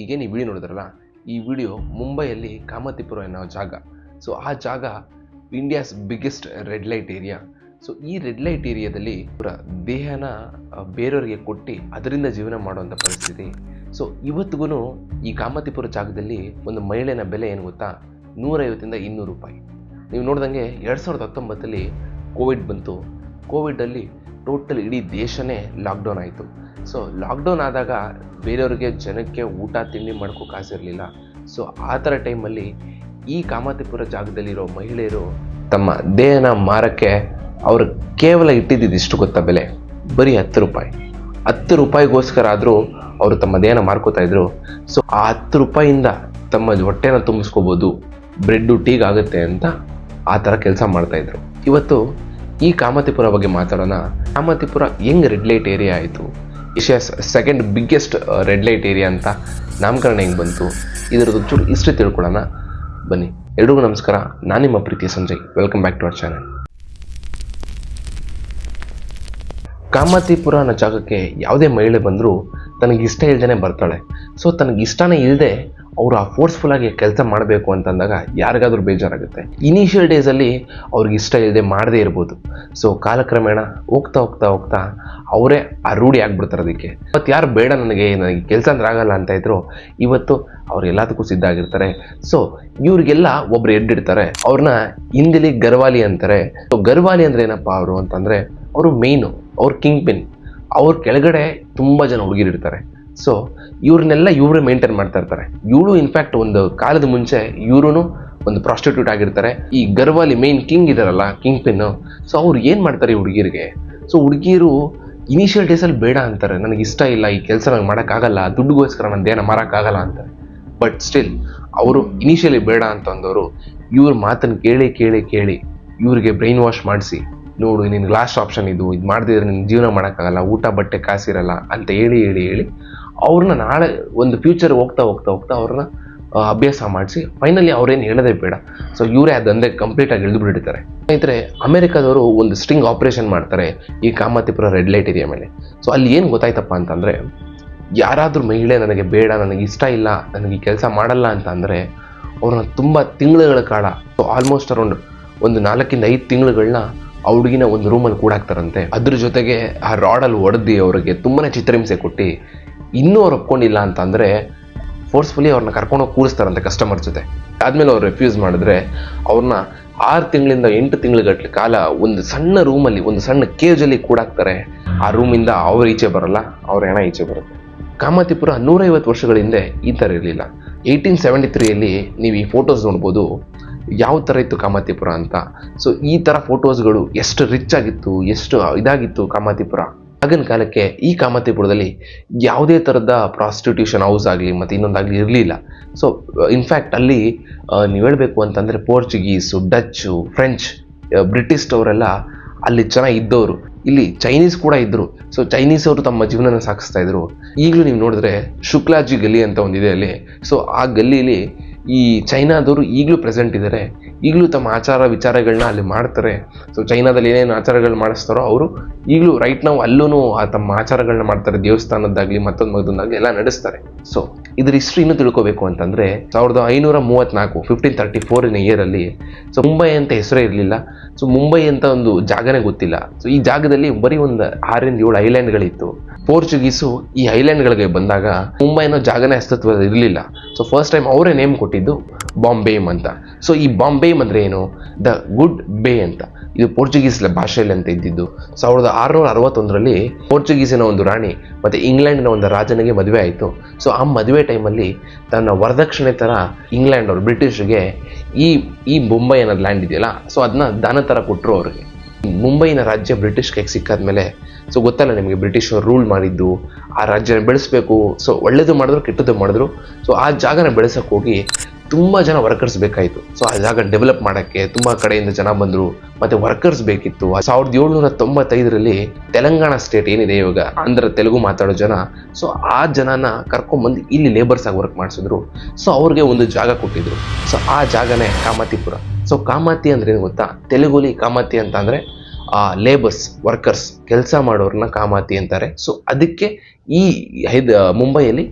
ಈಗೇನು ಈ ವಿಡಿಯೋ ನೋಡಿದ್ರಲ್ಲ, ಈ ವಿಡಿಯೋ ಮುಂಬೈಯಲ್ಲಿ ಕಾಮತಿಪುರ ಅನ್ನೋ ಜಾಗ. ಸೊ ಆ ಜಾಗ India's biggest red light area. So ಈ ರೆಡ್ ಲೈಟ್ ಏರಿಯಾದಲ್ಲಿ ಅವರ ದೇಹನ ಬೇರೆಯವರಿಗೆ ಕೊಟ್ಟು ಅದರಿಂದ ಜೀವನ ಮಾಡುವಂಥ ಪರಿಸ್ಥಿತಿ. ಸೊ ಇವತ್ತಿಗೂ ಈ ಕಾಮತಿಪುರ ಜಾಗದಲ್ಲಿ ಒಂದು ಮಹಿಳೆಯ ಬೆಲೆ ಏನು ಗೊತ್ತಾ, 150 ಇಂದ 200 ರೂಪಾಯಿ. ನೀವು ನೋಡ್ದಂಗೆ 2019 ಕೋವಿಡ್ ಬಂತು. ಕೋವಿಡಲ್ಲಿ ಟೋಟಲ್ ಇಡೀ ದೇಶನೇ ಲಾಕ್ಡೌನ್ ಆಯಿತು. ಸೊ ಲಾಕ್ಡೌನ್ ಆದಾಗ ಬೇರೆಯವ್ರಿಗೆ ಜನಕ್ಕೆ ಊಟ ತಿಂಡಿ ಮಾಡ್ಕೋ ಕಾಸಿರಲಿಲ್ಲ. ಸೊ ಆ ಥರ ಟೈಮಲ್ಲಿ ಈ ಕಾಮತಿಪುರ ಜಾಗದಲ್ಲಿರೋ ಮಹಿಳೆಯರು ತಮ್ಮ ದೇಹನ ಮಾರಕ್ಕೆ ಅವರು ಕೇವಲ ಇಟ್ಟಿದ್ದಿಷ್ಟು ಗೊತ್ತಾ ಬೆಲೆ, ಬರೀ 10 ರೂಪಾಯಿ. 10 ರೂಪಾಯಿಗೋಸ್ಕರ ಆದರೂ ಅವರು ತಮ್ಮ ದೇಹನ ಮಾರ್ಕೋತಾ ಇದ್ರು. ಸೊ ಆ 10 ರೂಪಾಯಿಯಿಂದ ತಮ್ಮ ಹೊಟ್ಟೆನ ತುಂಬಿಸ್ಕೋಬೋದು, ಬ್ರೆಡ್ಡು ಟೀಗ್ ಆಗುತ್ತೆ ಅಂತ ಆ ಥರ ಕೆಲಸ ಮಾಡ್ತಾಯಿದ್ರು. ಇವತ್ತು ಈ ಕಾಮತಿಪುರ ಬಗ್ಗೆ ಮಾತಾಡೋಣ. ಕಾಮತಿಪುರ ಹೆಂಗೆ ರೆಡ್ ಲೈಟ್ ಏರಿಯಾ ಆಯಿತು, Asia's second biggest red light area ಅಂತ ನಾಮಕರಣ ಹೆಂಗೆ ಬಂತು, ಇದರದ್ದು ಚೂರು ಹಿಸ್ಟ್ರಿ ತಿಳ್ಕೊಳ್ಳೋಣ ಬನ್ನಿ. ಎಲ್ರಿಗೂ ನಮಸ್ಕಾರ, ನಾನು ನಿಮ್ಮ ಪ್ರೀತಿಯ Sanjay. Welcome back to our channel. Kamathipura ಅನ್ನೋ ಜಾಗಕ್ಕೆ ಯಾವುದೇ ಮಹಿಳೆ ಬಂದರೂ ತನಗಿಷ್ಟ ಇಲ್ಲದೇ ಬರ್ತಾಳೆ. ಸೊ ತನಗಿಷ್ಟನೇ ಇಲ್ಲದೆ ಅವರು ಆ ಫೋರ್ಸ್ಫುಲ್ಲಾಗಿ ಕೆಲಸ ಮಾಡಬೇಕು ಅಂತಂದಾಗ ಯಾರಿಗಾದ್ರೂ ಬೇಜಾರಾಗುತ್ತೆ. ಇನಿಷಿಯಲ್ ಡೇಸಲ್ಲಿ ಅವ್ರಿಗೆ ಇಷ್ಟ ಇಲ್ಲದೆ ಮಾಡದೇ ಇರ್ಬೋದು. ಸೊ ಕಾಲಕ್ರಮೇಣ ಹೋಗ್ತಾ ಹೋಗ್ತಾ ಹೋಗ್ತಾ ಅವರೇ ಆ ರೂಢಿ ಆಗ್ಬಿಡ್ತಾರೆ ಅದಕ್ಕೆ. ಇವತ್ತು ಯಾರು ಬೇಡ ನನಗೆ ಕೆಲಸ ಅಂದ್ರೆ ಆಗಲ್ಲ ಅಂತ ಇದ್ರು, ಇವತ್ತು ಅವ್ರು ಎಲ್ಲದಕ್ಕೂ ಸಿದ್ಧ ಆಗಿರ್ತಾರೆ. ಸೊ ಇವ್ರಿಗೆಲ್ಲ ಒಬ್ರು ಎಡ್ಡಿಡ್ತಾರೆ, ಅವ್ರನ್ನ ಹಿಂದಿಲಿ ಗರ್ವಾಲಿ ಅಂತಾರೆ. ಸೊ ಗರ್ವಾಲಿ ಅಂದ್ರೆ ಏನಪ್ಪ ಅವರು ಅಂತಂದರೆ, ಅವರು ಮೇಯ್ನು, ಅವ್ರ ಕಿಂಗ್ ಪಿನ್. ಅವ್ರ ಕೆಳಗಡೆ ತುಂಬ ಜನ ಹುಡುಗಿರಿರ್ತಾರೆ. ಸೊ ಇವ್ರನ್ನೆಲ್ಲ ಇವರೇ ಮೇಂಟೈನ್ ಮಾಡ್ತಾ ಇರ್ತಾರೆ. ಇವಳು ಇನ್ಫ್ಯಾಕ್ಟ್ ಒಂದು ಕಾಲದ ಮುಂಚೆ ಇವ್ರೂ ಒಂದು ಪ್ರಾಸ್ಟಿಟ್ಯೂಟ್ ಆಗಿರ್ತಾರೆ. ಈ ಗರ್ವಾಲಿ ಮೇನ್ ಕಿಂಗ್ ಇದಾರಲ್ಲ, ಕಿಂಗ್ ಪಿನ್ನು, ಸೊ ಅವ್ರು ಏನು ಮಾಡ್ತಾರೆ ಈ ಹುಡುಗಿರಿಗೆ. ಸೊ ಹುಡುಗಿರು ಇನಿಷಿಯಲ್ ಡೇಸಲ್ಲಿ ಬೇಡ ಅಂತಾರೆ, ನನಗೆ ಇಷ್ಟ ಇಲ್ಲ ಈ ಕೆಲಸ ನಂಗೆ ಮಾಡೋಕ್ಕಾಗಲ್ಲ, ದುಡ್ಡುಗೋಸ್ಕರ ನನ್ನ ದೇಹನ ಮಾರೋಕ್ಕಾಗಲ್ಲ ಅಂತಾರೆ. ಬಟ್ ಸ್ಟಿಲ್ ಅವರು ಇನಿಷಿಯಲಿ ಬೇಡ ಅಂತಂದವರು ಇವ್ರ ಮಾತನ್ನು ಕೇಳಿ ಕೇಳಿ ಕೇಳಿ ಇವ್ರಿಗೆ ಬ್ರೈನ್ ವಾಶ್ ಮಾಡಿಸಿ, ನೋಡು ನಿನ್ಗೆ ಲಾಸ್ಟ್ ಆಪ್ಷನ್ ಇದು ಮಾಡದಿದ್ರೆ ನಿನ್ನ ಜೀವನ ಮಾಡೋಕ್ಕಾಗಲ್ಲ, ಊಟ ಬಟ್ಟೆ ಕಾಸಿರಲ್ಲ ಅಂತ ಹೇಳಿ ಹೇಳಿ ಹೇಳಿ ಅವ್ರನ್ನ ನಾಳೆ ಒಂದು ಫ್ಯೂಚರ್ ಹೋಗ್ತಾ ಹೋಗ್ತಾ ಹೋಗ್ತಾ ಅವ್ರನ್ನ ಅಭ್ಯಾಸ ಮಾಡಿಸಿ ಫೈನಲಿ ಅವ್ರೇನು ಹೇಳೋದೇ ಬೇಡ. ಸೊ ಇವರೇ ಅದಂದೇ ಕಂಪ್ಲೀಟಾಗಿ ಇಳಿದುಬಿಟ್ಟಿರ್ತಾರೆ. ಸ್ನೇಹಿತರೆ, ಅಮೆರಿಕಾದವರು ಒಂದು ಸ್ಟಿಂಗ್ ಆಪರೇಷನ್ ಮಾಡ್ತಾರೆ ಈ ಕಾಮತಿಪುರ ರೆಡ್ ಲೈಟ್ ಏರಿಯಾ ಮೇಲೆ. ಸೊ ಅಲ್ಲಿ ಏನು ಗೊತ್ತಾಯ್ತಪ್ಪ ಅಂತಂದರೆ, ಯಾರಾದರೂ ಮಹಿಳೆ ನನಗೆ ಬೇಡ, ನನಗೆ ಇಷ್ಟ ಇಲ್ಲ, ನನಗೆ ಈ ಕೆಲಸ ಮಾಡಲ್ಲ ಅಂತ ಅಂದರೆ ಅವ್ರನ್ನ ತುಂಬ ತಿಂಗಳುಗಳ ಕಾಲ, ಸೊ ಆಲ್ಮೋಸ್ಟ್ ಅರೌಂಡ್ ಒಂದು 4 ಇಂದ 5 ತಿಂಗಳುಗಳನ್ನ ಆ ಹುಡುಗಿನ ಒಂದು ರೂಮಲ್ಲಿ ಕೂಡಾಕ್ತಾರಂತೆ. ಅದ್ರ ಜೊತೆಗೆ ಆ ರಾಡಲ್ಲಿ ಹೊಡೆದು ಅವ್ರಿಗೆ ತುಂಬಾ ಚಿತ್ರಹಿಂಸೆ ಕೊಟ್ಟು, ಇನ್ನೂ ಅವ್ರು ಒಪ್ಕೊಂಡಿಲ್ಲ ಅಂತ ಅಂದರೆ ಫೋರ್ಸ್ಫುಲಿ ಅವ್ರನ್ನ ಕರ್ಕೊಂಡೋಗಿ ಕೂರಿಸ್ತಾರಂತೆ ಕಸ್ಟಮರ್ ಜೊತೆ. ಆದಮೇಲೆ ಅವ್ರು ರೆಫ್ಯೂಸ್ ಮಾಡಿದ್ರೆ ಅವ್ರನ್ನ 6 ತಿಂಗಳಿಂದ 8 ತಿಂಗಳುಗಟ್ಟಲೆ ಕಾಲ ಒಂದು ಸಣ್ಣ ರೂಮಲ್ಲಿ, ಒಂದು ಸಣ್ಣ ಕೇಜಲ್ಲಿ ಕೂಡಾಕ್ತಾರೆ. ಆ ರೂಮಿಂದ ಅವ್ರು ಈಚೆ ಬರಲ್ಲ, ಅವ್ರ ಹೆಣ ಈಚೆ ಬರುತ್ತೆ. ಕಾಮತಿಪುರ 150 ವರ್ಷಗಳ ಹಿಂದೆ ಈ ಥರ ಇರಲಿಲ್ಲ. 1873 ನೀವು ಈ ಫೋಟೋಸ್ ನೋಡ್ಬೋದು ಯಾವ ಥರ ಇತ್ತು ಕಾಮತಿಪುರ ಅಂತ. ಸೊ ಈ ಥರ ಫೋಟೋಸ್ಗಳು ಎಷ್ಟು ರಿಚ್ ಆಗಿತ್ತು, ಎಷ್ಟು ಇದಾಗಿತ್ತು ಕಾಮತಿಪುರ. ಆಗಿನ ಕಾಲಕ್ಕೆ ಈ ಕಾಮತಿಪುರದಲ್ಲಿ ಯಾವುದೇ ಥರದ ಪ್ರಾಸ್ಟಿಟ್ಯೂಷನ್ ಹೌಸ್ ಆಗಲಿ ಮತ್ತು ಇನ್ನೊಂದಾಗಲಿ ಇರಲಿಲ್ಲ. ಸೊ ಇನ್ಫ್ಯಾಕ್ಟ್ ಅಲ್ಲಿ ನೀವು ಹೇಳಬೇಕು ಅಂತಂದರೆ ಪೋರ್ಚುಗೀಸು, ಡಚ್ಚು, ಫ್ರೆಂಚ್, ಬ್ರಿಟಿಷ್ ಅವರೆಲ್ಲ ಅಲ್ಲಿ ಚೆನ್ನಾಗಿ ಇದ್ದವರು. ಇಲ್ಲಿ ಚೈನೀಸ್ ಕೂಡ ಇದ್ದರು. ಸೊ ಚೈನೀಸ್ ಅವರು ತಮ್ಮ ಜೀವನನ ಸಾಗಿಸ್ತಾ ಇದ್ರು. ಈಗಲೂ ನೀವು ನೋಡಿದ್ರೆ ಶುಕ್ಲಾಜಿ ಗಲ್ಲಿ ಅಂತ ಒಂದಿದೆ ಅಲ್ಲಿ. ಸೊ ಆ ಗಲ್ಲಿಲಿ ಈ ಚೈನಾದವರು ಈಗಲೂ ಪ್ರೆಸೆಂಟ್ ಇದ್ದಾರೆ. ಈಗಲೂ ತಮ್ಮ ಆಚಾರ ವಿಚಾರಗಳನ್ನ ಅಲ್ಲಿ ಮಾಡ್ತಾರೆ. ಸೊ ಚೈನಾದಲ್ಲಿ ಏನೇನು ಆಚಾರಗಳು ಮಾಡಿಸ್ತಾರೋ ಅವರು ಈಗಲೂ ರೈಟ್ ನಾವು ಅಲ್ಲೂ ಆ ತಮ್ಮ ಆಚಾರಗಳನ್ನ ಮಾಡ್ತಾರೆ. ದೇವಸ್ಥಾನದ್ದಾಗಲಿ ಮತ್ತೊಂದಾಗಲಿ ಎಲ್ಲ ನಡೆಸ್ತಾರೆ. ಸೊ ಇದ್ರ ಹಿಸ್ಟ್ರಿ ಇನ್ನೂ ತಿಳ್ಕೋಬೇಕು ಅಂತಂದರೆ 1534 1534 ಇಯರಲ್ಲಿ ಸೊ ಮುಂಬೈ ಅಂತ ಹೆಸರೇ ಇರಲಿಲ್ಲ. ಸೊ ಮುಂಬೈ ಅಂತ ಒಂದು ಜಾಗನೇ ಗೊತ್ತಿಲ್ಲ. ಸೊ ಈ ಜಾಗದಲ್ಲಿ ಬರೀ ಒಂದು 6 ಇಂದ 7 ಐಲ್ಯಾಂಡ್ಗಳಿತ್ತು. ಪೋರ್ಚುಗೀಸು ಈ ಐಲ್ಯಾಂಡ್ಗಳಿಗೆ ಬಂದಾಗ ಮುಂಬೈ ಅನ್ನೋ ಜಾಗನೇ ಅಸ್ತಿತ್ವ ಇರಲಿಲ್ಲ. ಸೊ ಫಸ್ಟ್ ಟೈಮ್ ಅವರೇ ನೇಮ್ ಕೊಟ್ಟಿದ್ದು ಬಾಂಬೇಮ್ ಅಂತ. ಸೊ ಈ ಬಾಂಬೇಮ್ ಅಂದರೆ ಏನು, ದ ಗುಡ್ ಬೇ ಅಂತ. ಇದು ಪೋರ್ಚುಗೀಸ್ ಭಾಷೆಯಲ್ಲಿ ಅಂತ ಇದ್ದಿದ್ದು. 1661 ಪೋರ್ಚುಗೀಸಿನ ಒಂದು ರಾಣಿ ಮತ್ತು ಇಂಗ್ಲೆಂಡ್ನ ಒಂದು ರಾಜನಿಗೆ ಮದುವೆ ಆಯಿತು. ಸೊ ಆ ಮದುವೆ ಟೈಮಲ್ಲಿ ತನ್ನ ವರದಕ್ಷಿಣೆ ಥರ ಇಂಗ್ಲೆಂಡ್ ಅವರು ಬ್ರಿಟಿಷ್ಗೆ ಈ ಮುಂಬೈ ಅನ್ನೋದು ಲ್ಯಾಂಡ್ ಇದೆಯಲ್ಲ, ಸೊ ಅದನ್ನ ದಾನ ಥರ ಕೊಟ್ಟರು ಅವ್ರಿಗೆ. ಮುಂಬೈನ ರಾಜ್ಯ ಬ್ರಿಟಿಷ್ ಕೈಗೆ ಸಿಕ್ಕಾದ್ಮೇಲೆ ಸೊ ಗೊತ್ತಲ್ಲ ನಿಮಗೆ, ಬ್ರಿಟಿಷರು ರೂಲ್ ಮಾಡಿದ್ದು ಆ ರಾಜ್ಯನ ಬೆಳೆಸಬೇಕು. ಸೊ ಒಳ್ಳೇದು ಮಾಡಿದ್ರು ಕೆಟ್ಟದ್ದು ಮಾಡಿದ್ರು. ಸೊ ಆ ಜಾಗನ ಬೆಳೆಸೋಕೆ ಹೋಗಿ ತುಂಬ ಜನ ವರ್ಕರ್ಸ್ ಬೇಕಾಯಿತು. ಸೊ ಆ ಜಾಗ ಡೆವಲಪ್ ಮಾಡೋಕ್ಕೆ ತುಂಬ ಕಡೆಯಿಂದ ಜನ ಬಂದರು ಮತ್ತು ವರ್ಕರ್ಸ್ ಬೇಕಿತ್ತು. 1795 ತೆಲಂಗಾಣ ಸ್ಟೇಟ್ ಏನಿದೆ ಇವಾಗ, ಆಂಧ್ರ ತೆಲುಗು ಮಾತಾಡೋ ಜನ, ಸೊ ಆ ಜನನ ಕರ್ಕೊಂಬಂದು ಇಲ್ಲಿ ಲೇಬರ್ಸ್ ಆಗಿ ವರ್ಕ್ ಮಾಡಿಸಿದ್ರು. ಸೊ ಅವ್ರಿಗೆ ಒಂದು ಜಾಗ ಕೊಟ್ಟಿದ್ರು. ಸೊ ಆ ಜಾಗನೇ ಕಾಮತಿಪುರ. ಸೊ ಕಾಮಾತಿ ಅಂದ್ರೆ ಏನು ಗೊತ್ತಾ, ತೆಲುಗುಲಿ ಕಾಮಾತಿ ಅಂತ ಅಂದರೆ ಲೇಬರ್ಸ್ ವರ್ಕರ್ಸ್ ಕೆಲಸ ಮಾಡೋರನ್ನ ಕಾಮಾತಿ ಅಂತಾರೆ. ಸೊ ಅದಕ್ಕೆ ಈ ಮುಂಬೈಯಲ್ಲಿ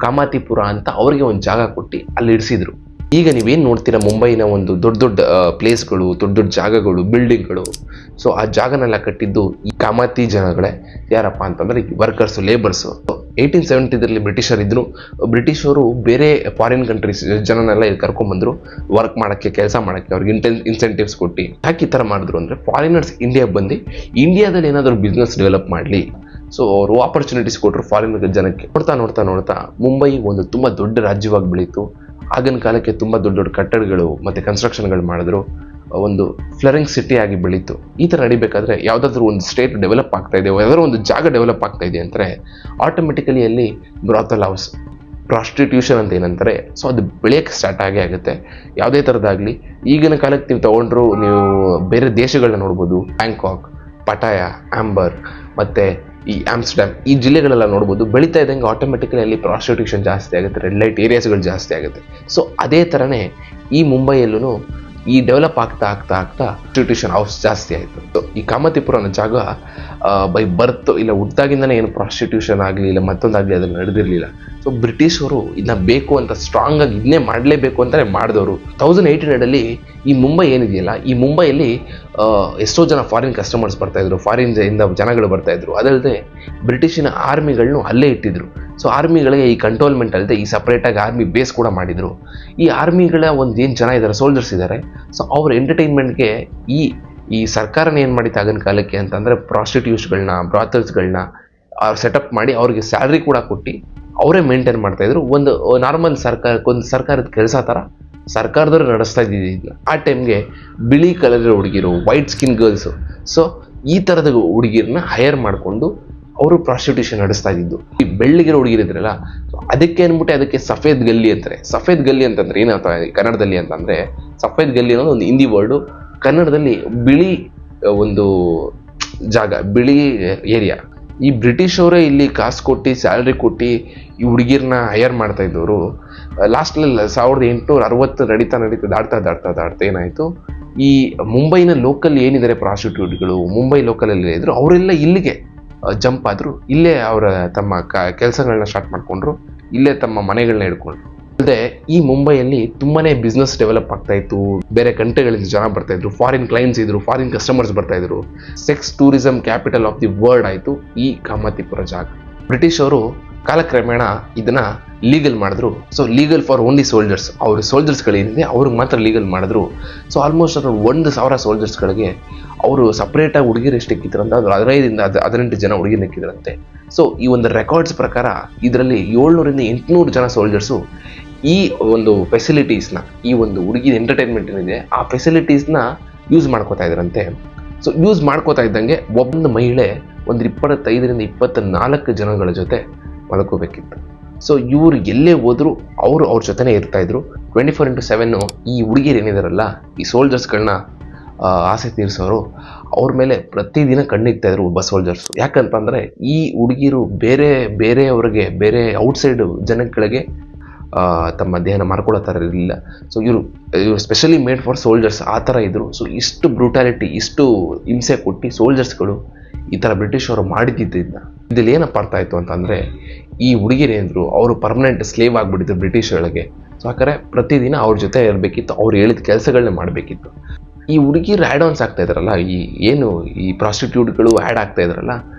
ಕಾಮಾತಿಪುರ ಅಂತ ಅವ್ರಿಗೆ ಒಂದು ಜಾಗ ಕೊಟ್ಟು ಅಲ್ಲಿ ಇಡಿಸಿದ್ರು. ಈಗ ನೀವೇನು ನೋಡ್ತೀರಾ ಮುಂಬೈನ ಒಂದು ದೊಡ್ಡ ದೊಡ್ಡ ಪ್ಲೇಸ್ಗಳು, ದೊಡ್ಡ ದೊಡ್ಡ ಜಾಗಗಳು, ಬಿಲ್ಡಿಂಗ್ಗಳು, ಸೊ ಆ ಜಾಗನೆಲ್ಲ ಕಟ್ಟಿದ್ದು ಈ ಕಾಮಾತಿ ಜನಗಳೇ. ಯಾರಪ್ಪ ಅಂತಂದ್ರೆ ಈ ವರ್ಕರ್ಸು, ಲೇಬರ್ಸು. 1870 ಬ್ರಿಟಿಷರಿದ್ರು. ಬ್ರಿಟಿಷರು ಬೇರೆ ಫಾರಿನ್ ಕಂಟ್ರೀಸ್ ಜನನೆಲ್ಲ ಇಲ್ಲಿ ಕರ್ಕೊಂಡ್ಬಂದ್ರು ವರ್ಕ್ ಮಾಡೋಕ್ಕೆ, ಕೆಲಸ ಮಾಡೋಕ್ಕೆ. ಅವ್ರಿಗೆ ಇನ್ಸೆಂಟಿವ್ಸ್ ಕೊಟ್ಟು ಯಾಕೆ ಈ ಥರ ಮಾಡಿದ್ರು ಅಂದರೆ, ಫಾರಿನರ್ಸ್ ಇಂಡಿಯಾಗೆ ಬಂದು ಇಂಡಿಯಾದಲ್ಲಿ ಏನಾದರೂ ಬಿಸ್ನೆಸ್ ಡೆವಲಪ್ ಮಾಡಲಿ. ಸೊ ಅವರು ಆಪರ್ಚುನಿಟೀಸ್ ಕೊಟ್ಟರು ಫಾರಿನ್ ಜನಕ್ಕೆ. ನೋಡ್ತಾ ನೋಡ್ತಾ ನೋಡ್ತಾ ಮುಂಬೈ ಒಂದು ತುಂಬ ದೊಡ್ಡ ರಾಜ್ಯವಾಗಿ ಬೆಳೀತು. ಆಗಿನ ಕಾಲಕ್ಕೆ ತುಂಬ ದೊಡ್ಡ ದೊಡ್ಡ ಕಟ್ಟಡಗಳು ಮತ್ತು ಕನ್ಸ್ಟ್ರಕ್ಷನ್ಗಳು ಮಾಡಿದ್ರು. ಒಂದು ಫ್ಲರಿಂಗ್ ಸಿಟಿ ಆಗಿ ಬೆಳೀತು. ಈ ಥರ ನಡಿಬೇಕಾದ್ರೆ ಯಾವುದಾದ್ರೂ ಒಂದು ಸ್ಟೇಟ್ ಡೆವಲಪ್ ಆಗ್ತಾ ಇದೆ, ಯಾವುದಾದ್ರೂ ಒಂದು ಜಾಗ ಡೆವಲಪ್ ಆಗ್ತಾ ಇದೆ ಅಂದರೆ ಆಟೋಮೆಟಿಕಲಿ ಅಲ್ಲಿ ಬ್ರಾಥಲ್ ಹೌಸ್, ಪ್ರಾಸ್ಟಿಟ್ಯೂಷನ್ ಅಂತ ಏನಂತಾರೆ, ಸೊ ಅದು ಬೆಳೆಯೋಕ್ಕೆ ಸ್ಟಾರ್ಟ್ ಆಗುತ್ತೆ. ಯಾವುದೇ ಥರದಾಗಲಿ ಈಗಿನ ಕಾಲಕ್ಕೆ ನೀವು ತೊಗೊಂಡ್ರು, ನೀವು ಬೇರೆ ದೇಶಗಳನ್ನ ನೋಡ್ಬೋದು. ಬ್ಯಾಂಕಾಕ್, ಪಟಾಯ, ಆಂಬರ್ ಮತ್ತು ಈ ಆಮ್ಸ್ಟರ್ಡ್ಯಾಮ್, ಈ ಜಿಲ್ಲೆಗಳೆಲ್ಲ ನೋಡ್ಬೋದು. ಬೆಳೀತಾ ಇದ್ದಂಗೆ ಆಟೋಮೆಟಿಕಲಿ ಅಲ್ಲಿ ಪ್ರಾಸ್ಟಿಟ್ಯೂಷನ್ ಜಾಸ್ತಿ ಆಗುತ್ತೆ, ರೆಡ್ ಲೈಟ್ ಏರಿಯಾಸ್ಗಳು ಜಾಸ್ತಿ ಆಗುತ್ತೆ. ಸೊ ಅದೇ ಥರನೇ ಈ ಮುಂಬೈಯಲ್ಲೂ ಈ ಡೆವಲಪ್ ಆಗ್ತಾ ಆಗ್ತಾ ಆಗ್ತಾ ಪ್ರಾಸ್ಟಿಟ್ಯೂಷನ್ ಹೌಸ್ ಜಾಸ್ತಿ ಆಯಿತು. ಸೊ ಈ ಕಾಮಾತಿಪುರ ಅನ್ನೋ ಜಾಗ ಬೈ ಬರ್ತ್ ಇಲ್ಲ ಹುಟ್ಟಾಗಿಂದನೇ ಏನು ಪ್ರಾಸ್ಟಿಟ್ಯೂಷನ್ ಆಗಲಿ ಇಲ್ಲ ಮತ್ತೊಂದಾಗಲಿ ಅದನ್ನು ನಡೆದಿರಲಿಲ್ಲ. ಸೊ ಬ್ರಿಟಿಷರು ಇದನ್ನ ಬೇಕು ಅಂತ ಸ್ಟ್ರಾಂಗ್ ಆಗಿ ಇದನ್ನೇ ಮಾಡಲೇಬೇಕು ಅಂತಲೇ ಮಾಡಿದವರು. 1800 ಈ ಮುಂಬೈ ಏನಿದೆಯಲ್ಲ, ಈ ಮುಂಬೈಯಲ್ಲಿ ಎಷ್ಟೋ ಜನ ಫಾರಿನ್ ಕಸ್ಟಮರ್ಸ್ ಬರ್ತಾಯಿದ್ರು, ಫಾರಿನ್ ಇಂದ ಜನಗಳು ಬರ್ತಾಯಿದ್ರು. ಅದಲ್ಲದೆ ಬ್ರಿಟಿಷಿನ ಆರ್ಮಿಗಳನ್ನೂ ಅಲ್ಲೇ ಇಟ್ಟಿದ್ರು. ಸೊ ಆರ್ಮಿಗಳಿಗೆ ಈ ಕಂಟ್ರೋಲ್ಮೆಂಟ್ ಅಲ್ಲದೆ ಈ ಸಪ್ರೇಟಾಗಿ ಆರ್ಮಿ ಬೇಸ್ ಕೂಡ ಮಾಡಿದರು. ಈ ಆರ್ಮಿಗಳ ಒಂದು ಏನು ಜನ ಇದ್ದಾರೆ, ಸೋಲ್ಜರ್ಸ್ ಇದ್ದಾರೆ, ಸೊ ಅವ್ರ ಎಂಟರ್ಟೈನ್ಮೆಂಟ್ಗೆ ಈ ಸರ್ಕಾರನ ಏನು ಮಾಡಿತ್ತು ಆಗಿನ ಕಾಲಕ್ಕೆ ಅಂತಂದರೆ ಪ್ರಾಸ್ಟಿಟ್ಯೂಟ್ಸ್ಗಳನ್ನ, ಬ್ರಾಥಲ್ಸ್ಗಳನ್ನ ಸೆಟಪ್ ಮಾಡಿ ಅವ್ರಿಗೆ ಸ್ಯಾಲ್ರಿ ಕೂಡ ಕೊಟ್ಟು ಅವರೇ ಮೇಂಟೈನ್ ಮಾಡ್ತಾಯಿದ್ರು. ಒಂದು ನಾರ್ಮಲ್ ಸರ್ಕಾರದ ಕೆಲಸ ಥರ ಸರ್ಕಾರದವ್ರು ನಡೆಸ್ತಾ ಇದ್ದಿದ್ದು. ಆ ಟೈಮ್ಗೆ ಬಿಳಿ ಕಲರ್ ಹುಡುಗಿರು, ವೈಟ್ ಸ್ಕಿನ್ ಗರ್ಲ್ಸು, ಸೊ ಈ ಥರದ ಹುಡುಗಿರನ್ನ ಹೈಯರ್ ಮಾಡಿಕೊಂಡು ಅವರು ಪ್ರಾಸ್ಟಿಟ್ಯೂಷನ್ ನಡೆಸ್ತಾ ಇದ್ದಿದ್ದು. ಈ ಬೆಳ್ಳಿಗಿರೋ ಹುಡುಗಿರಿದ್ರಲ್ಲ, ಸೊ ಅದಕ್ಕೆ ಅಂದ್ಬಿಟ್ಟು ಅದಕ್ಕೆ ಸಫೇದ್ ಗಲ್ಲಿ ಅಂತಾರೆ. ಸಫೇದ್ ಗಲ್ಲಿ ಅಂತಂದ್ರೆ ಏನಂತ ಕನ್ನಡದಲ್ಲಿ ಅಂತಂದರೆ, ಸಫೇದ್ ಗಲ್ಲಿ ಅನ್ನೋದು ಒಂದು ಹಿಂದಿ ವರ್ಡು. ಕನ್ನಡದಲ್ಲಿ ಬಿಳಿ ಒಂದು ಜಾಗ, ಬಿಳಿ ಏರಿಯಾ. ಈ ಬ್ರಿಟಿಷ್ ಅವರೇ ಇಲ್ಲಿ ಕಾಸು ಕೊಟ್ಟು ಸ್ಯಾಲ್ರಿ ಕೊಟ್ಟು ಈ ಹುಡುಗಿರನ್ನ ಹೈಯರ್ ಮಾಡ್ತಾ ಇದ್ದವರು. ಲಾಸ್ಟಲ್ಲಿ 1860 ದಾಡ್ತಾ ಏನಾಯಿತು, ಈ ಮುಂಬೈನ ಲೋಕಲ್ ಏನಿದ್ದಾರೆ ಪ್ರಾಸ್ಟಿಟ್ಯೂಟ್ಗಳು, ಮುಂಬೈ ಲೋಕಲಲ್ಲಿ ಇದ್ರು, ಅವರೆಲ್ಲ ಇಲ್ಲಿಗೆ ಜಂಪ್ ಆದರು. ಇಲ್ಲೇ ಅವರ ತಮ್ಮ ಕೆಲಸಗಳನ್ನ ಸ್ಟಾರ್ಟ್ ಮಾಡಿಕೊಂಡ್ರು, ಇಲ್ಲೇ ತಮ್ಮ ಮನೆಗಳನ್ನ ಹಿಡ್ಕೊಂಡ್ರು. ಅಲ್ಲದೆ ಈ ಮುಂಬೈಯಲ್ಲಿ ತುಂಬಾ ಬಿಸ್ನೆಸ್ ಡೆವಲಪ್ ಆಗ್ತಾ ಇತ್ತು. ಬೇರೆ ಕಂಟ್ರಿಗಳಿಂದ ಜನ ಬರ್ತಾ ಇದ್ರು, ಫಾರಿನ್ ಕ್ಲೈಂಟ್ಸ್ ಇದ್ರು, ಫಾರಿನ್ ಕಸ್ಟಮರ್ಸ್ ಬರ್ತಾ ಇದ್ರು. Sex tourism capital of the world ಆಯಿತು ಈ ಕಾಮಾತಿಪುರ ಜಾಗ. ಬ್ರಿಟಿಷ್ ಅವರು ಕಾಲಕ್ರಮೇಣ ಇದನ್ನ ಲೀಗಲ್ ಮಾಡಿದ್ರು. So legal for only soldiers, ಅವ್ರ ಸೋಲ್ಜರ್ಸ್ಗಳೇನಿದೆ ಅವ್ರಿಗೆ ಮಾತ್ರ ಲೀಗಲ್ ಮಾಡಿದ್ರು. ಸೊ ಆಲ್ಮೋಸ್ಟ್ 1,000 ಸೋಲ್ಜರ್ಸ್ಗಳಿಗೆ ಅವರು ಸಪ್ರೇಟಾಗಿ ಹುಡುಗಿರು ಎಷ್ಟು ಇಕ್ಕಿದ್ರಂತ 15-18 ಜನ ಹುಡುಗಿರು ಇಕ್ಕಿದ್ರಂತೆ. ಸೊ ಈ ಒಂದು ರೆಕಾರ್ಡ್ಸ್ ಪ್ರಕಾರ ಇದರಲ್ಲಿ 700-800 ಜನ ಸೋಲ್ಜರ್ಸು ಈ ಒಂದು ಫೆಸಿಲಿಟೀಸ್ನ, ಈ ಒಂದು ಹುಡುಗಿದ ಎಂಟರ್ಟೈನ್ಮೆಂಟ್ ಏನಿದೆ ಆ ಫೆಸಿಲಿಟೀಸ್ನ ಯೂಸ್ ಮಾಡ್ಕೋತಾ ಇದ್ರಂತೆ. ಸೊ ಯೂಸ್ ಮಾಡ್ಕೋತಾ ಇದ್ದಂಗೆ ಒಬ್ಬೊಂದು ಮಹಿಳೆ ಒಂದು 25-24 ಜನಗಳ ಜೊತೆ ಮಲ್ಕೋಬೇಕಿತ್ತು. ಸೊ ಇವರು ಎಲ್ಲೇ ಹೋದ್ರು ಅವ್ರ ಜೊತೆನೇ ಇರ್ತಾಯಿದ್ರು. 24/7 ಈ ಹುಡುಗಿರು ಏನಿದಾರಲ್ಲ, ಈ ಸೋಲ್ಜರ್ಸ್ಗಳನ್ನ ಆಸೆ ತೀರಿಸೋರು, ಅವ್ರ ಮೇಲೆ ಪ್ರತಿದಿನ ಕಣ್ಣಿಗ್ತಾಯಿದ್ರು ಒಬ್ಬ ಸೋಲ್ಜರ್ಸು. ಯಾಕಂತಂದರೆ ಈ ಹುಡುಗಿರು ಬೇರೆಯವ್ರಿಗೆ, ಬೇರೆ ಔಟ್ಸೈಡ್ ಜನಗಳಿಗೆ ತಮ್ಮ ದೇಹನ ಮಾರ್ಕೊಳ್ಳೋ ಥರ ಇರಲಿಲ್ಲ. ಸೊ ಇವರು ಸ್ಪೆಷಲಿ ಮೇಡ್ ಫಾರ್ ಸೋಲ್ಜರ್ಸ್ ಆ ಥರ ಇದ್ದರು. ಸೊ ಇಷ್ಟು ಬ್ರೂಟಾಲಿಟಿ, ಇಷ್ಟು ಹಿಂಸೆ ಕೊಟ್ಟು ಸೋಲ್ಜರ್ಸ್ಗಳು ಈ ಥರ ಬ್ರಿಟಿಷ್ ಅವರು ಮಾಡಿದ್ದಿದ್ದರಿಂದ ಇದ್ರಲ್ಲಿ ಏನಪ್ಪ ಅರ್ಥ ಆಯಿತು ಅಂತಂದರೆ, ಈ ಹುಡುಗಿರೇಂದ್ರು ಅವರು ಪರ್ಮನೆಂಟ್ ಸ್ಲೇವ್ ಆಗಿಬಿಟ್ಟಿದ್ರು ಬ್ರಿಟಿಷ್ಗಳಿಗೆ. ಸೊ ಯಾಕಂದರೆ ಪ್ರತಿದಿನ ಅವ್ರ ಜೊತೆ ಇರಬೇಕಿತ್ತು, ಅವ್ರು ಹೇಳಿದ ಕೆಲಸಗಳನ್ನ ಮಾಡಬೇಕಿತ್ತು. ಈ ಹುಡುಗಿರು ಆ್ಯಡ್ ಆನ್ಸ್ ಆಗ್ತಾ ಇದ್ರಲ್ಲ, ಈ ಪ್ರಾಸ್ಟಿಟ್ಯೂಟ್ಗಳು ಆ್ಯಡ್ ಆಗ್ತಾ ಇದ್ರಲ್ಲ,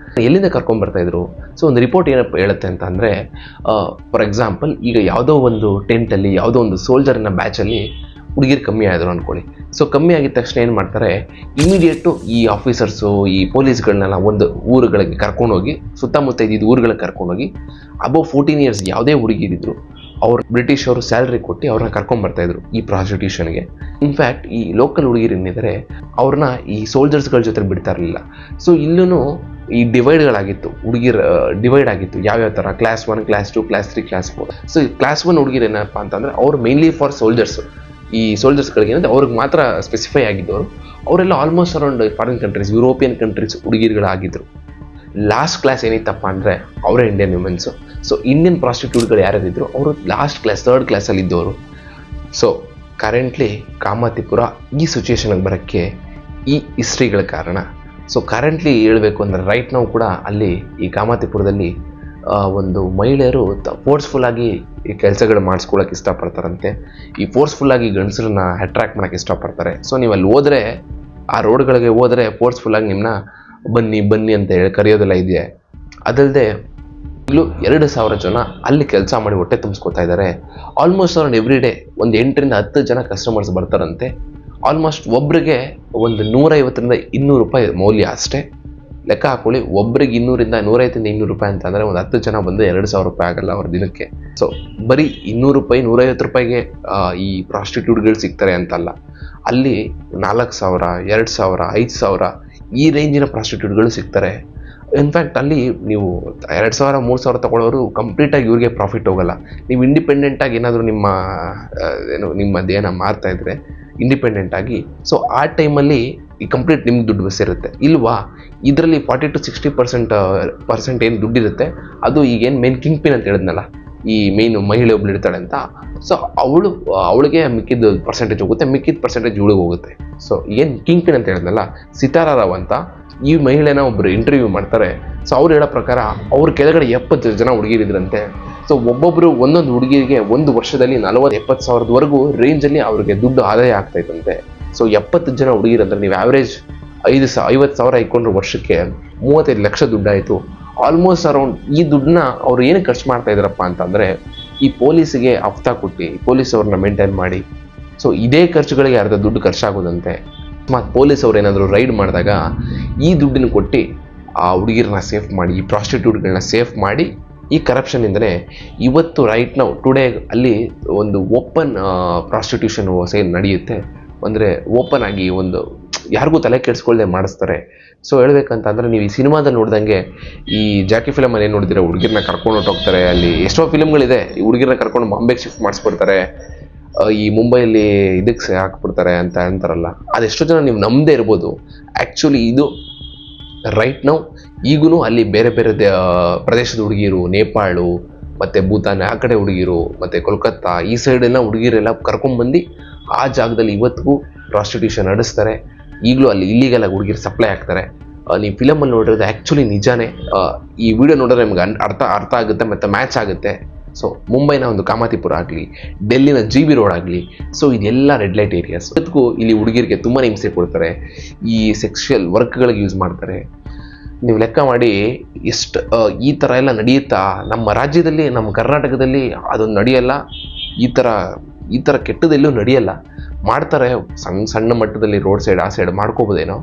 ಎಲ್ಲಿಂದ ಕರ್ಕೊಂಡ್ಬರ್ತಾಯಿದ್ರು? ಸೊ ಒಂದು ರಿಪೋರ್ಟ್ ಏನಪ್ಪ ಹೇಳುತ್ತೆ ಅಂತ ಅಂದರೆ, ಫಾರ್ ಎಕ್ಸಾಂಪಲ್ ಈಗ ಯಾವುದೋ ಒಂದು ಟೆಂಟಲ್ಲಿ, ಯಾವುದೋ ಒಂದು ಸೋಲ್ಜರ್ನ ಬ್ಯಾಚಲ್ಲಿ ಹುಡುಗಿರು ಕಮ್ಮಿ ಆದರು ಅಂದ್ಕೊಳ್ಳಿ. ಸೊ ಕಮ್ಮಿ ಆಗಿದ ತಕ್ಷಣ ಏನು ಮಾಡ್ತಾರೆ, ಇಮಿಡಿಯೇಟು ಈ ಆಫೀಸರ್ಸು, ಈ ಪೊಲೀಸ್ಗಳನ್ನೆಲ್ಲ ಒಂದು ಊರುಗಳಿಗೆ ಕರ್ಕೊಂಡೋಗಿ, ಸುತ್ತಮುತ್ತ ಇದ್ದಿದ್ದು ಊರುಗಳಿಗೆ ಕರ್ಕೊಂಡೋಗಿ ಅಬೌವ್ 14 years ಯಾವುದೇ ಹುಡುಗಿರಿದ್ರು ಅವ್ರು ಬ್ರಿಟಿಷ್ ಅವರು ಸ್ಯಾಲ್ರಿ ಕೊಟ್ಟು ಅವ್ರನ್ನ ಕರ್ಕೊಂಡ್ಬರ್ತಾಯಿದ್ರು ಈ ಪ್ರಾಸ್ಟಿಟ್ಯೂಷನ್ಗೆ. ಇನ್ಫ್ಯಾಕ್ಟ್ ಈ ಲೋಕಲ್ ಹುಡುಗಿರು ಏನಿದ್ದಾರೆ ಅವ್ರನ್ನ ಈ ಸೋಲ್ಜರ್ಸ್ಗಳ ಜೊತೆ ಬಿಡ್ತಾ ಇರಲಿಲ್ಲ. ಸೊ ಇಲ್ಲೂ ಈ ಡಿವೈಡ್ಗಳಾಗಿತ್ತು, ಹುಡುಗಿರ ಡಿವೈಡ್ ಆಗಿತ್ತು. ಯಾವ್ಯಾವ ಥರ class 1, class 2, class 3, class 4. So ಈ ಕ್ಲಾಸ್ 1 ಹುಡುಗಿರು ಏನಪ್ಪ ಅಂತಂದರೆ ಅವ್ರು ಮೇನ್ಲಿ ಫಾರ್ ಸೋಲ್ಜರ್ಸು. ಈ ಸೋಲ್ಜರ್ಸ್ಗಳಿಗೆ ಏನಂದರೆ ಅವ್ರಿಗೆ ಮಾತ್ರ ಸ್ಪೆಸಿಫೈ ಆಗಿದ್ದವರು. ಅವರೆಲ್ಲ almost around foreign countries, European countries ಹುಡುಗಿರುಗಳಾಗಿದ್ದರು. ಲಾಸ್ಟ್ ಕ್ಲಾಸ್ ಏನಿತ್ತಪ್ಪ ಅಂದರೆ ಅವರೇ ಇಂಡಿಯನ್ ವುಮೆನ್ಸು. ಸೊ ಇಂಡಿಯನ್ ಪ್ರಾಸ್ಟಿಟ್ಯೂಟ್ಗಳು ಯಾರ್ಯಾರಿದ್ರು ಅವರು ಲಾಸ್ಟ್ ಕ್ಲಾಸ್, 3rd ಕ್ಲಾಸಲ್ಲಿ ಇದ್ದವರು. ಸೊ ಕರೆಂಟ್ಲಿ ಕಾಮಾತಿಪುರ ಈ ಸಿಚುವೇಶನ್ಗೆ ಬರೋಕ್ಕೆ ಈ ಹಿಸ್ಟ್ರಿಗಳ ಕಾರಣ. ಸೊ ಕರೆಂಟ್ಲಿ ಹೇಳಬೇಕು ಅಂದರೆ ರೈಟ್ ನಾವು ಕೂಡ ಅಲ್ಲಿ ಈ ಕಾಮಾತಿಪುರದಲ್ಲಿ ಒಂದು ಮಹಿಳೆಯರು ಫೋರ್ಸ್ಫುಲ್ಲಾಗಿ ಈ ಕೆಲಸಗಳು ಮಾಡಿಸ್ಕೊಳ್ಳೋಕೆ ಇಷ್ಟಪಡ್ತಾರಂತೆ. ಈ ಫೋರ್ಸ್ಫುಲ್ಲಾಗಿ ಗಂಡಸರನ್ನ ಅಟ್ರಾಕ್ಟ್ ಮಾಡೋಕ್ಕೆ ಇಷ್ಟಪಡ್ತಾರೆ. ಸೊ ನೀವು ಅಲ್ಲಿ ಹೋದರೆ, ಆ ರೋಡ್ಗಳಿಗೆ ಹೋದರೆ ಫೋರ್ಸ್ಫುಲ್ಲಾಗಿ ನಿಮ್ಮನ್ನ ಬನ್ನಿ ಬನ್ನಿ ಅಂತ ಹೇಳಿ ಕರೆಯೋದೆಲ್ಲ ಇದೆ. ಅದಲ್ಲದೆ ಈಗಲೂ 2,000 ಜನ ಅಲ್ಲಿ ಕೆಲಸ ಮಾಡಿ ಹೊಟ್ಟೆ ತುಂಬಿಸ್ಕೊತಾ ಇದ್ದಾರೆ. ಆಲ್ಮೋಸ್ಟ್ ಅರೌಂಡ್ ಎವ್ರಿ ಡೇ ಒಂದು 8 ರಿಂದ 10 ಜನ ಕಸ್ಟಮರ್ಸ್ ಬರ್ತಾರಂತೆ. ಆಲ್ಮೋಸ್ಟ್ ಒಬ್ರಿಗೆ ಒಂದು 150 ರಿಂದ 200 ರೂಪಾಯಿ ಮೌಲ್ಯ ಅಷ್ಟೇ. ಲೆಕ್ಕ ಹಾಕೊಳ್ಳಿ, ಒಬ್ರಿಗೆ 200 ರಿಂದ 150 ರಿಂದ 200 ರೂಪಾಯಿ ಅಂತಂದರೆ ಒಂದು 10 ಜನ ಬಂದು 2,000 ರೂಪಾಯಿ ಆಗಲ್ಲ ಅವ್ರ ದಿನಕ್ಕೆ. ಸೊ ಬರೀ 200 ರೂಪಾಯಿ 150 ರೂಪಾಯಿಗೆ ಈ ಪ್ರಾಸ್ಟಿಟ್ಯೂಟ್ಗಳು ಸಿಗ್ತಾರೆ ಅಂತಲ್ಲ, ಅಲ್ಲಿ 4,000 2,000 5,000 ಈ ರೇಂಜಿನ ಪ್ರಾಸ್ಟಿಟ್ಯೂಟ್ಗಳು ಸಿಗ್ತಾರೆ. ಇನ್ಫ್ಯಾಕ್ಟ್ ಅಲ್ಲಿ ನೀವು 2,000 3,000 ತಗೊಳ್ಳೋರು ಕಂಪ್ಲೀಟಾಗಿ ಇವ್ರಿಗೆ ಪ್ರಾಫಿಟ್ ಹೋಗಲ್ಲ. ನೀವು ಇಂಡಿಪೆಂಡೆಂಟಾಗಿ ಏನಾದರೂ ನಿಮ್ಮದೇನ ಮಾರ್ತಾ ಇದ್ರೆ ಇಂಡಿಪೆಂಡೆಂಟಾಗಿ, ಸೊ ಆ ಟೈಮಲ್ಲಿ ಈ ಕಂಪ್ಲೀಟ್ ನಿಮ್ಗೆ ದುಡ್ಡು ಸೇರುತ್ತೆ. ಇಲ್ವಾ, ಇದರಲ್ಲಿ 40 to 60% ಏನು ದುಡ್ಡಿರುತ್ತೆ ಅದು ಈಗೇನು ಮೇನ್ ಕಿಂಗ್ ಪಿನ್ ಅಂತ ಹೇಳಿದ್ನಲ್ಲ, ಈ ಮೇಯ್ನು ಮಹಿಳೆ ಒಬ್ಳು ಇರ್ತಾಳೆ ಅಂತ. ಸೊ ಅವಳಿಗೆ ಮಿಕ್ಕಿದ ಪರ್ಸೆಂಟೇಜ್ ಹೋಗುತ್ತೆ, ಮಿಕ್ಕಿದ ಪರ್ಸೆಂಟೇಜ್ ಇವಳಿಗೆ ಹೋಗುತ್ತೆ. ಸೊ ಏನು ಕಿಂಗ್ ಪಿನ್ ಅಂತ ಹೇಳಿದ್ನಲ್ಲ, ಸಿತಾರಾ ರಾವ್ ಅಂತ ಈ ಮಹಿಳೆನ ಒಬ್ಬರು ಇಂಟರ್ವ್ಯೂ ಮಾಡ್ತಾರೆ. ಸೊ ಅವ್ರು ಹೇಳೋ ಪ್ರಕಾರ ಅವ್ರ ಕೆಳಗಡೆ 70 ಜನ ಹುಡುಗಿರಿದ್ರಂತೆ. ಸೊ ಒಬ್ಬೊಬ್ಬರು ಒಂದೊಂದು ಹುಡುಗಿರಿಗೆ ಒಂದು ವರ್ಷದಲ್ಲಿ 40-70 ಸಾವಿರದವರೆಗೂ ರೇಂಜಲ್ಲಿ ಅವ್ರಿಗೆ ದುಡ್ಡು ಆದಾಯ ಆಗ್ತಾಯಿತ್ತಂತೆ. ಸೊ 70 ಜನ ಹುಡುಗಿರಂದ್ರೆ ನೀವು ಆ್ಯಾವ್ರೇಜ್ 50,000 ಇಟ್ಕೊಂಡ್ರೆ ವರ್ಷಕ್ಕೆ 35 ಲಕ್ಷ ದುಡ್ಡಾಯಿತು. ಆಲ್ಮೋಸ್ಟ್ ಅರೌಂಡ್ ಈ ದುಡ್ಡನ್ನ ಅವ್ರು ಏನು ಖರ್ಚು ಮಾಡ್ತಾ ಇದ್ದಾರಪ್ಪ ಅಂತಂದರೆ, ಈ ಪೊಲೀಸಿಗೆ ಹಫ್ತಾ ಕೊಟ್ಟು ಪೊಲೀಸ್ ಅವ್ರನ್ನ ಮೇಂಟೈನ್ ಮಾಡಿ, ಸೊ ಇದೇ ಖರ್ಚುಗಳಿಗೆ ಅರ್ಧ ದುಡ್ಡು ಖರ್ಚಾಗೋದಂತೆ. ಮತ್ತು ಪೊಲೀಸ್ ಅವ್ರು ಏನಾದರೂ ರೈಡ್ ಮಾಡಿದಾಗ ಈ ದುಡ್ಡನ್ನು ಕೊಟ್ಟು ಆ ಹುಡುಗಿರನ್ನ ಸೇಫ್ ಮಾಡಿ, ಈ ಪ್ರಾಸ್ಟಿಟ್ಯೂಟ್ಗಳನ್ನ ಸೇಫ್ ಮಾಡಿ, ಈ ಕರಪ್ಷನಿಂದಲೇ ಇವತ್ತು ರೈಟ್ ನಾವು ಟುಡೇ ಅಲ್ಲಿ ಒಂದು ಓಪನ್ ಪ್ರಾಸ್ಟಿಟ್ಯೂಷನ್ ಸೇಲ್ ನಡೆಯುತ್ತೆ. ಅಂದರೆ ಓಪನ್ ಆಗಿ ಒಂದು ಯಾರಿಗೂ ತಲೆ ಕೆಡಿಸ್ಕೊಳ್ದೆ ಮಾಡಿಸ್ತಾರೆ. ಸೊ ಹೇಳ್ಬೇಕಂತಂದರೆ ನೀವು ಈ ಸಿನಿಮಾದಲ್ಲಿ ನೋಡ್ದಂಗೆ ಈ ಜಾಕಿ ಫಿಲಮಲ್ಲಿ ಏನು ನೋಡಿದ್ರೆ ಹುಡುಗಿರನ್ನ ಕರ್ಕೊಂಡು ಹೊಟ್ಟೋಗ್ತಾರೆ. ಅಲ್ಲಿ ಎಷ್ಟೋ ಫಿಲಮ್ಗಳಿದೆ, ಈ ಹುಡುಗಿರನ್ನ ಕರ್ಕೊಂಡು ಬಾಂಬೆಗೆ ಶಿಫ್ಟ್ ಮಾಡಿಸ್ಬಿಡ್ತಾರೆ, ಈ ಮುಂಬೈಯಲ್ಲಿ ಇದಕ್ಕೆ ಹಾಕ್ಬಿಡ್ತಾರೆ ಅಂತ ಅಂತಾರಲ್ಲ, ಅದೆಷ್ಟೋ ಜನ ನೀವು ನಂಬದೇ ಇರ್ಬೋದು. ಆ್ಯಕ್ಚುಲಿ ಇದು ರೈಟ್ ನಾವು ಈಗೂ ಅಲ್ಲಿ ಬೇರೆ ಬೇರೆ ಪ್ರದೇಶದ ಹುಡುಗಿರು, ನೇಪಾಳು ಮತ್ತು ಭೂತಾನ್ ಆ ಕಡೆ ಹುಡುಗಿರು, ಮತ್ತು ಕೋಲ್ಕತ್ತಾ ಈ ಸೈಡೆಲ್ಲ ಹುಡುಗಿರೆಲ್ಲ ಕರ್ಕೊಂಡ್ಬಂದು ಆ ಜಾಗದಲ್ಲಿ ಇವತ್ತಿಗೂ ಪ್ರಾಸ್ಟಿಟ್ಯೂಷನ್ ನಡೆಸ್ತಾರೆ. ಈಗಲೂ ಅಲ್ಲಿ ಇಲ್ಲಿಗೆಲ್ಲ ಹುಡುಗಿರು ಸಪ್ಲೈ ಆಗ್ತಾರೆ. ನೀವು ಫಿಲಮಲ್ಲಿ ನೋಡಿರೋದು ಆ್ಯಕ್ಚುಲಿ ನಿಜಾನೇ. ಈ ವಿಡಿಯೋ ನೋಡಿದ್ರೆ ನಿಮ್ಗೆ ಅರ್ಥ ಆಗುತ್ತೆ ಮತ್ತು ಮ್ಯಾಚ್ ಆಗುತ್ತೆ. ಸೊ ಮುಂಬೈನ ಒಂದು ಕಾಮಾತಿಪುರ ಆಗಲಿ, ಡೆಲ್ಲಿನ GB ರೋಡ್ ಆಗಲಿ, ಸೊ ಇದೆಲ್ಲ ರೆಡ್ ಲೈಟ್ ಏರಿಯಾಸ್. ಇವತ್ತಿಗೂ ಇಲ್ಲಿ ಹುಡುಗಿರಿಗೆ ತುಂಬಾ ಹಿಂಸೆ ಕೊಡ್ತಾರೆ, ಈ ಸೆಕ್ಸುವಲ್ ವರ್ಕ್ಗಳಿಗೆ ಯೂಸ್ ಮಾಡ್ತಾರೆ. ನೀವು ಲೆಕ್ಕ ಮಾಡಿ ಎಷ್ಟು ಈ ಥರ ಎಲ್ಲ ನಡೆಯುತ್ತಾ ನಮ್ಮ ರಾಜ್ಯದಲ್ಲಿ, ನಮ್ಮ ಕರ್ನಾಟಕದಲ್ಲಿ ಅದೊಂದು ನಡೆಯಲ್ಲ. ಈ ಥರ ಕೆಟ್ಟದೆಲ್ಲೂ ನಡೆಯಲ್ಲ. ಮಾಡ್ತಾರೆ ಸಣ್ಣ ಮಟ್ಟದಲ್ಲಿ ರೋಡ್ ಸೈಡ್ ಆ ಸೈಡ್ ಮಾಡ್ಕೋಬೋದೇನೋ,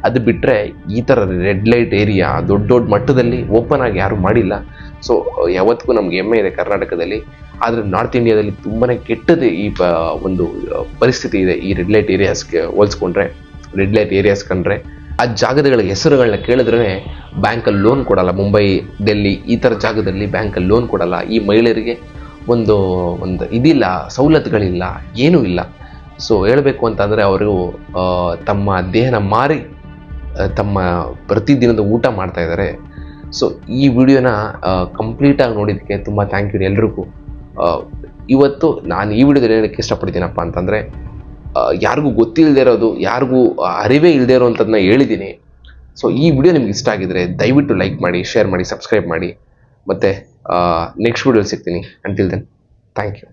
ಅದು ಬಿಟ್ಟರೆ ಈ ಥರ ರೆಡ್ ಲೈಟ್ ಏರಿಯಾ ದೊಡ್ಡ ಮಟ್ಟದಲ್ಲಿ ಓಪನ್ ಆಗಿ ಯಾರೂ ಮಾಡಿಲ್ಲ. ಸೊ ಯಾವತ್ತಿಗೂ ನಮ್ಗೆ ಹೆಮ್ಮೆ ಇದೆ ಕರ್ನಾಟಕದಲ್ಲಿ. ಆದರೆ ನಾರ್ತ್ ಇಂಡಿಯಾದಲ್ಲಿ ತುಂಬಾ ಕೆಟ್ಟದ್ದು ಈ ಒಂದು ಪರಿಸ್ಥಿತಿ ಇದೆ. ಈ ರೆಡ್ ಲೈಟ್ ಏರಿಯಾಸ್ಗೆ ಹೋಲಿಸ್ಕೊಂಡ್ರೆ, ರೆಡ್ ಲೈಟ್ ಏರಿಯಾಸ್ ಕಂಡ್ರೆ ಆ ಜಾಗಗಳ ಹೆಸರುಗಳನ್ನ ಕೇಳಿದ್ರೆ ಬ್ಯಾಂಕಲ್ಲಿ ಲೋನ್ ಕೊಡಲ್ಲ. ಮುಂಬೈ, ಡೆಲ್ಲಿ ಈ ಥರ ಜಾಗದಲ್ಲಿ ಬ್ಯಾಂಕಲ್ಲಿ ಲೋನ್ ಕೊಡಲ್ಲ. ಈ ಮಹಿಳೆಯರಿಗೆ ಒಂದು ಇದಿಲ್ಲ, ಸವಲತ್ತುಗಳಿಲ್ಲ, ಏನೂ ಇಲ್ಲ. ಸೊ ಹೇಳಬೇಕು ಅಂತಂದರೆ ಅವರು ತಮ್ಮ ದೇಹನ ಮಾರಿ ತಮ್ಮ ಪ್ರತಿದಿನದ ಊಟ ಮಾಡ್ತಾ ಇದ್ದಾರೆ. ಸೊ ಈ ವಿಡಿಯೋನ ಕಂಪ್ಲೀಟಾಗಿ ನೋಡಿದ್ದಕ್ಕೆ ತುಂಬ ಥ್ಯಾಂಕ್ ಯು ಎಲ್ರಿಗೂ. ಇವತ್ತು ನಾನು ಈ ವಿಡಿಯೋದಲ್ಲಿ ಹೇಳೋಕ್ಕೆ ಇಷ್ಟಪಡ್ತೀನಪ್ಪ ಅಂತಂದರೆ, ಯಾರಿಗೂ ಗೊತ್ತಿಲ್ಲದೆ ಇರೋದು, ಯಾರಿಗೂ ಅರಿವೇ ಇಲ್ಲದೆ ಇರೋವಂಥದ್ದನ್ನ ಹೇಳಿದ್ದೀನಿ. ಸೊ ಈ ವಿಡಿಯೋ ನಿಮ್ಗೆ ಇಷ್ಟ ಆಗಿದರೆ ದಯವಿಟ್ಟು ಲೈಕ್ ಮಾಡಿ, ಶೇರ್ ಮಾಡಿ, ಸಬ್ಸ್ಕ್ರೈಬ್ ಮಾಡಿ. ಮತ್ತು ನೆಕ್ಸ್ಟ್ ವಿಡಿಯೋಲಿ ಸಿಗ್ತೀನಿ. Until then thank you.